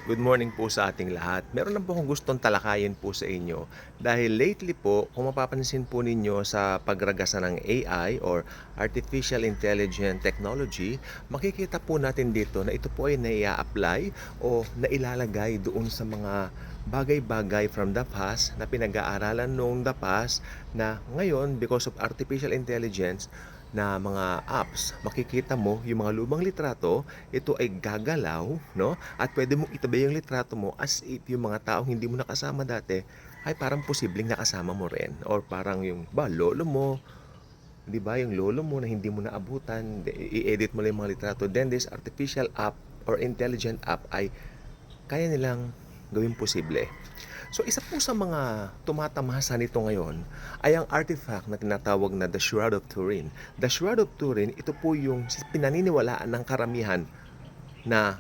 Good morning po sa ating lahat. Meron lang po akong gustong talakayin po sa inyo. Dahil lately po, kung mapapansin po ninyo sa pagragasa ng AI or Artificial Intelligent Technology, makikita po natin dito na ito po ay naia-apply o nailalagay doon sa mga bagay-bagay from the past na pinag-aaralan noong the past na ngayon because of artificial intelligence na mga apps, makikita mo yung mga lumang litrato, ito ay gagalaw, no? At pwede mong itabi yung litrato mo as if yung mga taong hindi mo nakasama dati ay parang posibleng nakasama mo rin. Or parang yung lolo mo, di ba? Yung lolo mo na hindi mo naabutan, i-edit mo lang yung mga litrato. Then this artificial app or intelligent app ay kaya nilang gawing posible. So isa po sa mga tumatamasa nito ngayon ay ang artifact na tinatawag na the Shroud of Turin. The Shroud of Turin, ito po yung pinaniniwalaan ng karamihan na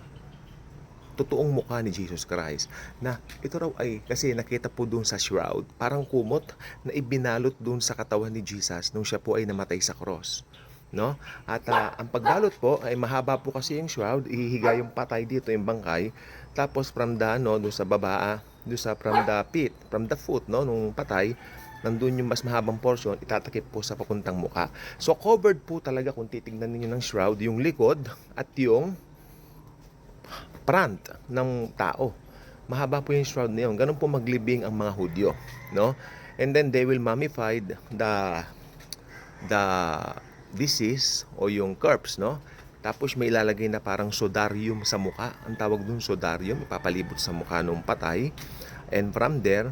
totoong mukha ni Jesus Christ. Na ito raw ay kasi nakita po doon sa shroud, parang kumot na ibinalot doon sa katawan ni Jesus nung siya po ay namatay sa cross. No? At ang pagbalot po ay mahaba po kasi yung shroud, ihihiga yung patay dito, yung bangkay. Tapos from the doon sa baba, doon sa from the pit, from the foot no nung patay, nandun yung mas mahabang portion, itatakip po sa papuntang muka. So covered po talaga kung titignan niyo ng shroud, yung likod at yung front ng tao. Mahaba po yung shroud na yun. Ganun po maglibing ang mga Hudyo, no? And then they will mummify the disease o yung corpse, no? Tapos may ilalagay na parang sodarium sa muka. Ang tawag dun sodarium, ipapalibot sa muka ng patay. And from there,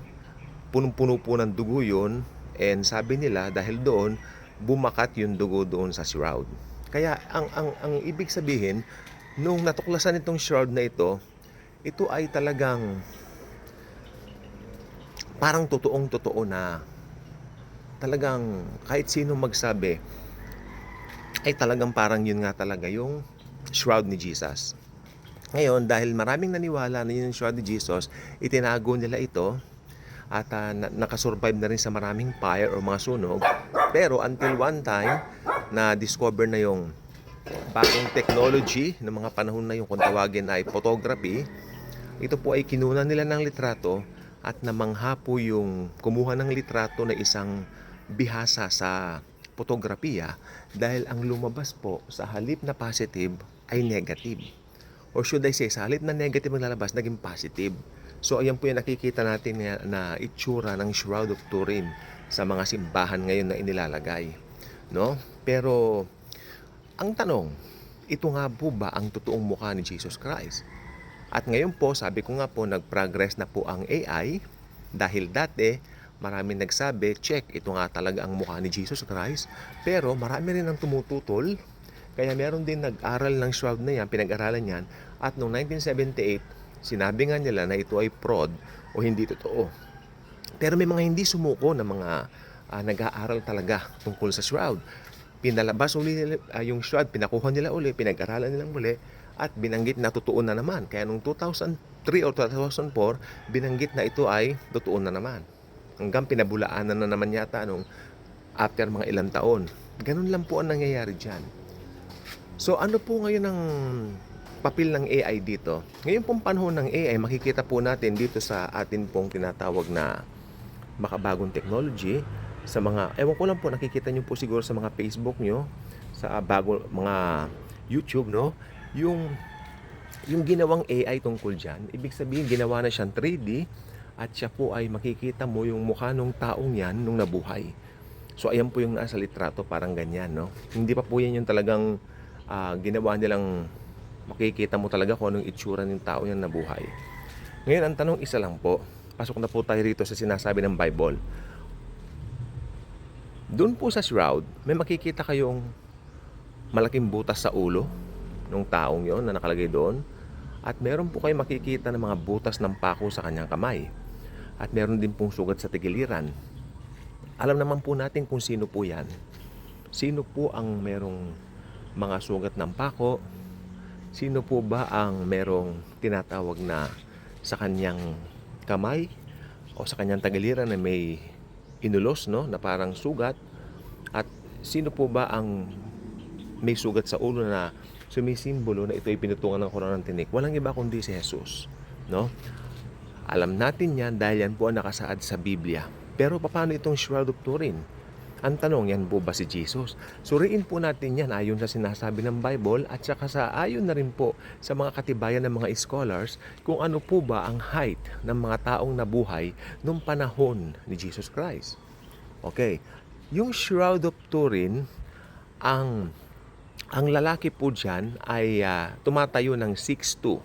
punong-puno po ng dugo yun. And sabi nila, dahil doon, bumakat yung dugo doon sa shroud. Kaya ang ibig sabihin, nung natuklasan itong shroud na ito ay talagang parang totoong-totoo na talagang kahit sino magsabi ay talagang parang yun nga talaga yung shroud ni Jesus. Ngayon, dahil maraming naniwala na yun yung shroud ni Jesus, itinago nila ito at nakasurvive na rin sa maraming fire o mga sunog. Pero until one time, na-discover na yung bagong technology ng mga panahon na yung kung tawagin ay photography, ito po ay kinuha nila ng litrato at namangha po yung kumuha ng litrato na isang bihasa sa fotografiya dahil ang lumabas po sa halip na positive ay negative. Or should I say, sa halip na negative ang lalabas, naging positive. So ayan po yung nakikita natin na itsura ng Shroud of Turin sa mga simbahan ngayon na inilalagay. No? Pero ang tanong, ito nga po ba ang totoong mukha ni Jesus Christ? At ngayon po, sabi ko nga po, nag-progress na po ang AI dahil dati maraming nagsabi, check, ito nga talaga ang mukha ni Jesus Christ. Pero marami rin ang tumututol. Kaya meron din nag-aral ng shroud na yan, pinag-aralan yan. At noong 1978, sinabi nga nila na ito ay fraud o hindi totoo. Pero may mga hindi sumuko na mga nag-aaral talaga tungkol sa shroud. Pinalabas uli yung shroud, pinakuha nila uli, pinag-aralan nilang muli, at binanggit na totoo na naman. Kaya noong 2003 o 2004, binanggit na ito ay totoo na naman. Hanggang pinabulaanan na naman yata nung after mga ilang taon. Ganun lang po ang nangyayari dyan. So ano po ngayon ang papel ng AI dito? Ngayon pong panahon ng AI, makikita po natin dito sa atin pong tinatawag na makabagong technology, sa mga, ewan ko lang po, nakikita nyo po siguro sa mga Facebook nyo, sa mga YouTube, no? Yung ginawang AI tungkol dyan, ibig sabihin ginawa na siyang 3D at siya po ay makikita mo yung mukha ng taong yan nung nabuhay. So ayan po yung nasa litrato, parang ganyan, no? Hindi pa po yan yung talagang ginawa nilang makikita mo talaga kung anong itsura ng tao yan nabuhay. Ngayon, ang tanong isa lang po, pasok na po tayo rito sa sinasabi ng Bible. Doon po sa shroud, may makikita kayong malaking butas sa ulo ng taong yon na nakalagay doon. At meron po kayo makikita ng mga butas ng pako sa kanyang kamay. At meron din pong sugat sa tigiliran. Alam naman po natin kung sino po yan. Sino po ang merong mga sugat ng pako? Sino po ba ang merong tinatawag na sa kanyang kamay o sa kanyang tagiliran na may inulos, no, na parang sugat? At sino po ba ang may sugat sa ulo na sumisimbolo na ito ay pinutungan ng korona ng tinik? Walang iba kundi si Jesus. no? Alam natin yan dahil yan po ang nakasaad sa Biblia. Pero paano itong Shroud of Turin? Ang tanong, yan po ba si Jesus? Suriin po natin yan ayon sa sinasabi ng Bible at saka sa ayon na rin po sa mga katibayan ng mga scholars kung ano po ba ang height ng mga taong nabuhay noong panahon ni Jesus Christ. Okay, yung Shroud of Turin, ang lalaki po dyan ay tumatayo ng 6'2",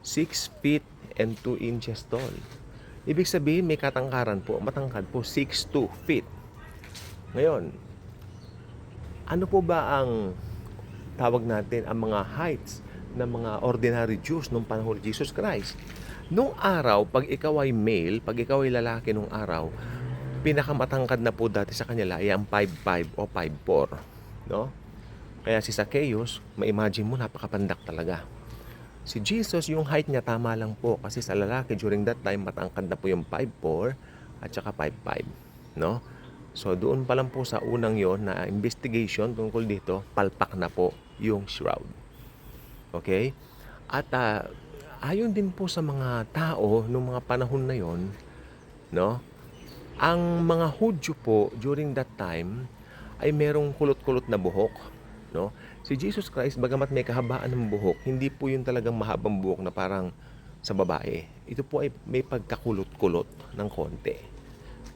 6 feet and 2 inches tall. Ibig sabihin may katangkaran po, matangkad po, 6'2" feet. Ngayon, ano po ba ang tawag natin ang mga heights ng mga ordinary Jews nung panahon ni Jesus Christ? Nung araw, pag ikaw ay male, pag ikaw ay lalaki nung araw, pinakamatangkad na po dati sa kanila ay ang 5'5" o 5'4", no? Kaya si Zacchaeus, ma-imagine mo, napakapandak talaga. Si Jesus, yung height niya tama lang po kasi sa lalaki during that time matangkad na po yung 5'4" at saka 5'5", no? So doon pa lang po sa unang yon na investigation tungkol dito, palpak na po yung shroud. Okay? At ayon din po sa mga tao nung mga panahon na yon, no? Ang mga Hudyo po during that time ay merong kulot-kulot na buhok, no? Si Jesus Christ, bagamat may kahabaan ng buhok, hindi po yun talagang mahabang buhok na parang sa babae. Ito po ay may pagkakulot-kulot ng konti,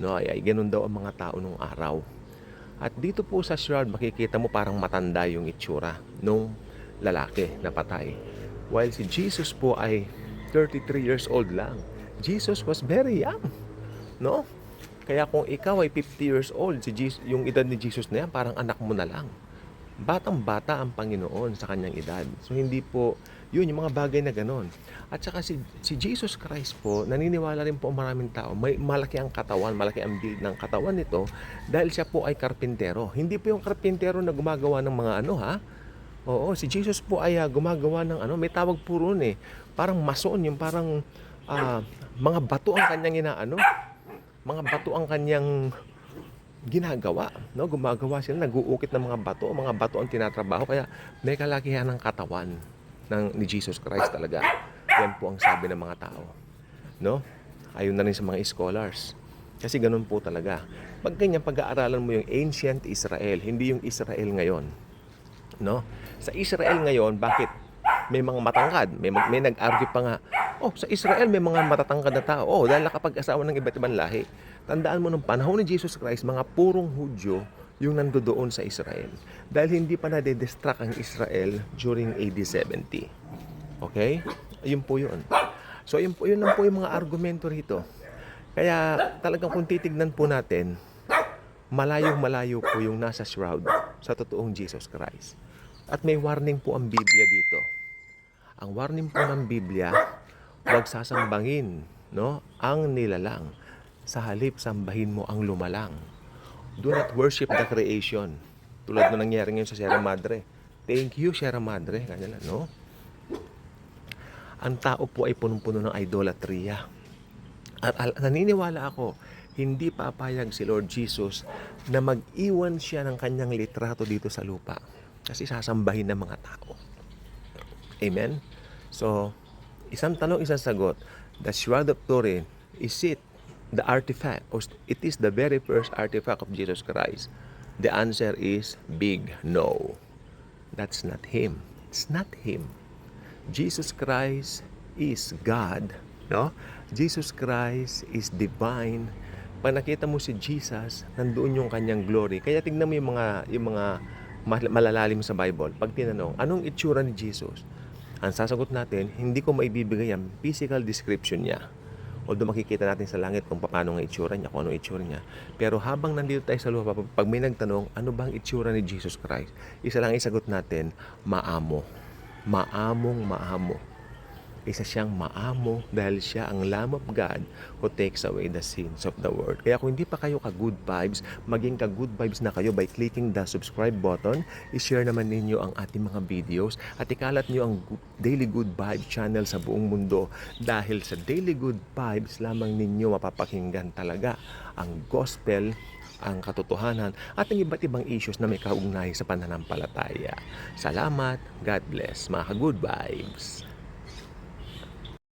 no? Ay ganun daw ang mga tao nung araw. At dito po sa shroud, makikita mo parang matanda yung itsura nung lalaki na patay. While si Jesus po ay 33 years old lang. Jesus was very young, no? Kaya kung ikaw ay 50 years old, si Jesus, yung edad ni Jesus na yan, parang anak mo na lang. Batang-bata ang Panginoon sa kanyang edad. So hindi po, yun yung mga bagay na ganon. At saka si Jesus Christ po, naniniwala rin po ang maraming tao, may malaki ang katawan, malaki ang build ng katawan nito dahil siya po ay karpintero. Hindi po yung karpintero na gumagawa ng mga ano, ha? Oo, si Jesus po ay gumagawa ng ano, may tawag po ron eh. Parang mason, yung parang mga bato ang kanyang inaano. Mga bato ang kanyang ginagawa, no? Gumagawa sila, nag-uukit ng mga bato ang tinatrabaho, kaya may kalakihan ng katawan ni Jesus Christ talaga. Yan po ang sabi ng mga tao, no? Ayon na rin sa mga scholars. Kasi ganun po talaga. Pag ganyan, pag-aaralan mo yung ancient Israel, hindi yung Israel ngayon, no? Sa Israel ngayon, bakit may mga matangkad? May nag-argue pa nga, sa Israel may mga matatangkad na tao. Dahil nakapag-asawa ng iba't ibang lahi. Tandaan mo, nung panahon ni Jesus Christ, mga purong Hudyo yung nandoon sa Israel. Dahil hindi pa nade-destruct ang Israel during AD 70. Okay? Yun po yun. So, yun lang po yung mga argumento rito. Kaya talagang kung titignan po natin, malayo po yung nasa shroud sa totoong Jesus Christ. At may warning po ang Biblia dito. Ang warning po ng Biblia, huwag sasambangin, no, ang nilalang. Sa halip, sambahin mo ang lumalang. Do not worship the creation. Tulad na nangyari ngayon sa Sierra Madre. Thank you, Sierra Madre. Ganyan, no? Ang tao po ay punong-puno ng idolatria. At naniniwala ako, hindi papayag si Lord Jesus na mag-iwan siya ng kanyang litrato dito sa lupa. Kasi sasambahin ng mga tao. Amen? So, isang tanong, isang sagot. The Shroud of Turin, is it the artifact, or it is the very first artifact of Jesus Christ? The answer is big no. That's not Him. It's not Him. Jesus Christ is God, no? Jesus Christ is divine. Pag nakita mo si Jesus, nandoon yung kanyang glory. Kaya tingnan mo yung mga malalalim sa Bible. Pag tinanong, anong itsura ni Jesus? Ang sasagot natin, hindi ko maibibigay ang physical description niya. Although makikita natin sa langit kung paano ang itsura niya, kung anong itsura niya. Pero habang nandito tayo sa lupa, pag may nagtanong, ano bang itsura ni Jesus Christ? Isa lang isagot natin, maamo. Maamong maamo. Isa siyang maamo dahil siya ang Lamb of God who takes away the sins of the world. Kaya kung hindi pa kayo ka-good vibes, maging ka-good vibes na kayo by clicking the subscribe button. I-share naman ninyo ang ating mga videos at ikalat nyo ang Daily Good Vibes channel sa buong mundo. Dahil sa Daily Good Vibes lamang ninyo mapapakinggan talaga ang gospel, ang katotohanan at ang iba't ibang issues na may kaugnay sa pananampalataya. Salamat, God bless, mga ka-good vibes.